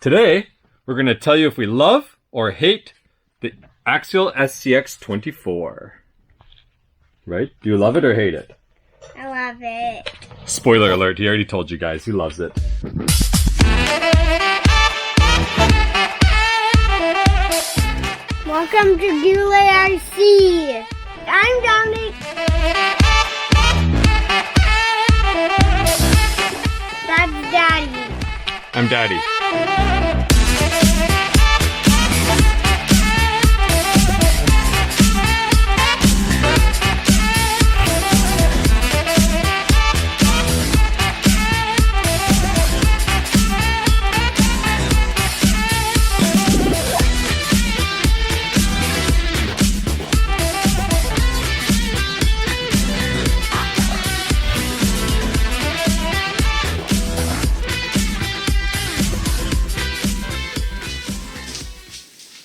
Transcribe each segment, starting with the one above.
Today, we're going to tell you if we love or hate the Axial SCX24. Right? Do you love it or hate it? I love it. Spoiler alert, he already told you guys he loves it. Welcome to Goulet RC. I'm Dominic. That's Daddy. I'm Daddy.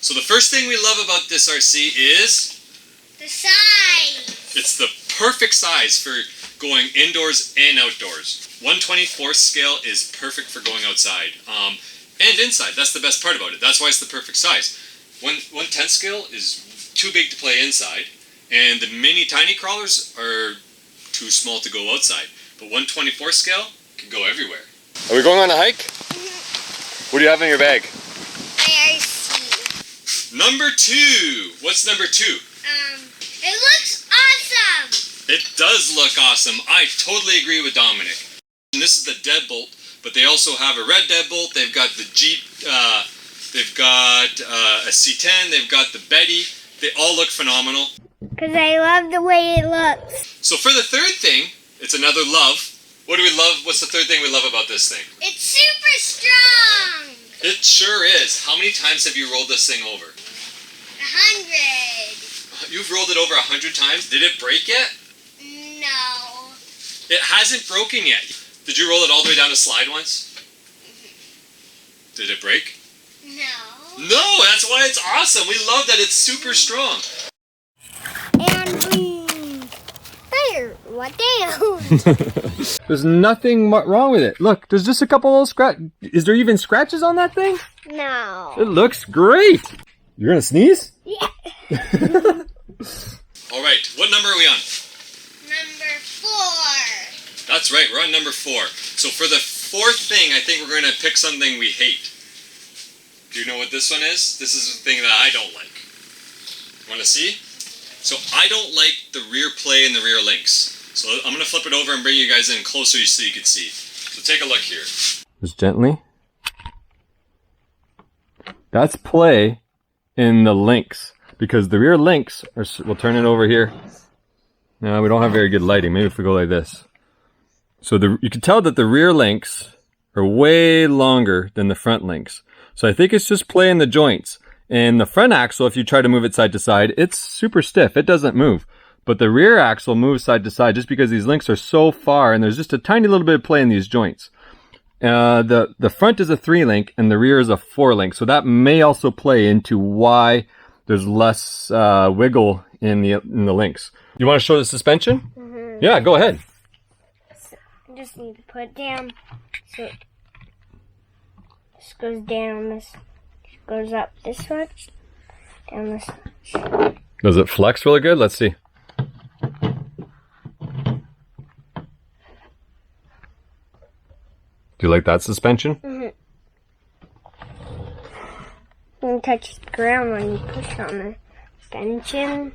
So the first thing we love about this RC is The size. it's the perfect size for going indoors and outdoors. 1/24 scale is perfect for going outside and inside. That's the best part about it. That's why it's the perfect size. 1/10 scale is too big to play inside, and the mini tiny crawlers are too small to go outside. But 1/24 scale can go everywhere. Are we going on a hike? What do you have in your bag? My RC. Number 2. What's number 2? It looks awesome. It does look awesome. I totally agree with Dominic. And this is the Deadbolt, but they also have a red Deadbolt. They've got the Jeep. They've got a C10. They've got the Betty. They all look phenomenal. Because I love the way it looks. So for the third thing, it's another love. What do we love? What's the third thing we love about this thing? It's super strong. It sure is. How many times have you rolled this thing over? 100. You've rolled it over 100 times. Did it break yet? No. It hasn't broken yet. Did you roll it all the way down to slide once? Did it break? No. No, that's why it's awesome. We love that it's super strong. And there. What the? There's nothing wrong with it. Look, there's just a couple little scratch. Is there even scratches on that thing? No. It looks great. You're gonna sneeze? Yeah. All right, what number are we on? Number 4. That's right, we're on number 4. So for the fourth thing, I think we're going to pick something we hate. Do you know what this one is? This is the thing that I don't like. Want to see? So I don't like the rear play and the rear links. So I'm going to flip it over and bring you guys in closer so you can see. So take a look here. Just gently. That's play in the links, because the rear links are, we'll turn it over here. No, we don't have very good lighting. Maybe if we go like this. So you can tell that the rear links are way longer than the front links. So I think it's just play in the joints. And the front axle, if you try to move it side to side, it's super stiff. It doesn't move. But the rear axle moves side to side just because these links are so far and there's just a tiny little bit of play in these joints. The front is a 3-link and the rear is a 4-link. So that may also play into why there's less wiggle in the links. You want to show the suspension? Mm-hmm. Yeah, go ahead. So I just need to put it down. So this goes down. This goes up this much. Down this much. Does it flex really good? Let's see. Do you like that suspension? Mm-hmm. You can touch the ground when you push on the suspension.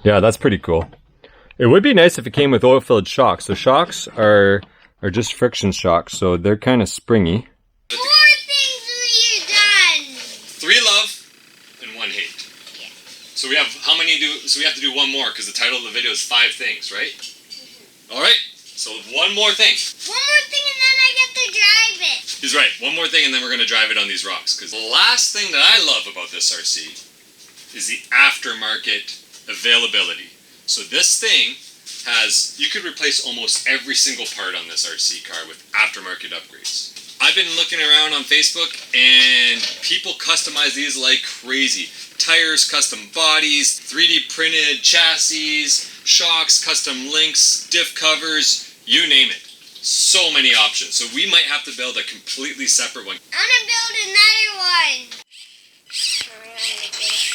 Yeah, that's pretty cool. It would be nice if it came with oil-filled shocks. The shocks are just friction shocks, so they're kind of springy. 4 things we're done. 3 love and 1 hate. Yeah. So we have how many so we have to do 1 more because the title of the video is 5 things, right? All right. So 1 more thing. 1 more thing and then I get to drive it. He's right. 1 more thing and then we're going to drive it on these rocks. Because the last thing that I love about this RC is the aftermarket availability. So this thing has, you could replace almost every single part on this RC car with aftermarket upgrades. I've been looking around on Facebook and people customize these like crazy. Tires, custom bodies, 3D printed chassis, shocks, custom links, diff covers, you name it. so many options. So we might have to build a completely separate one. I'm gonna build another one. Alright, I'm gonna get it.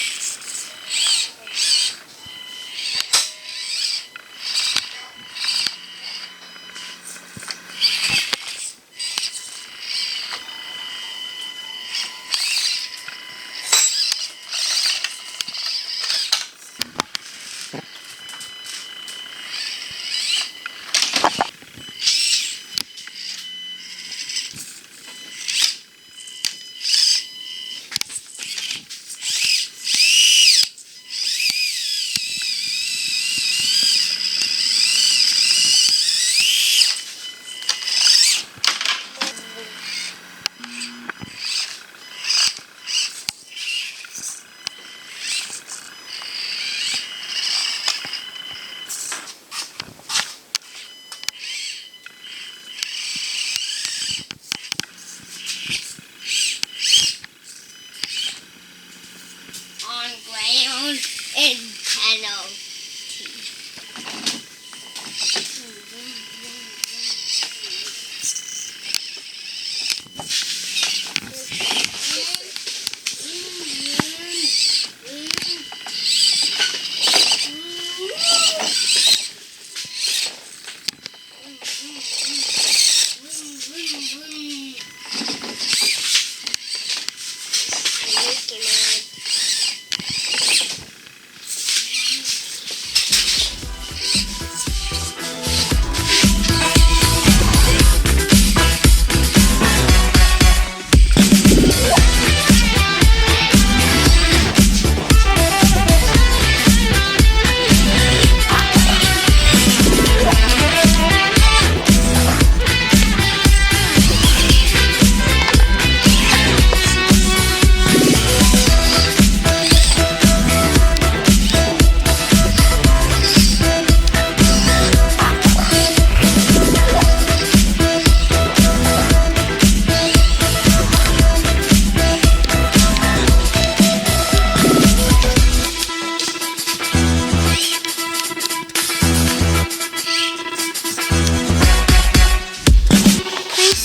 On ground and penalty.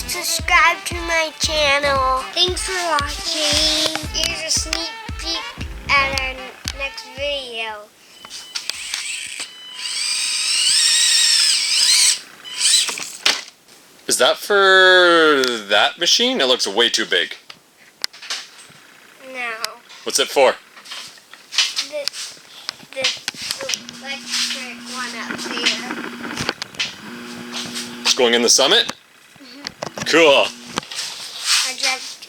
Subscribe to my channel. Thanks for watching. Here's a sneak peek at our next video. Is that for that machine? It looks way too big. No. What's it for? The electric one up there. It's going in the summit? Cool. I dropped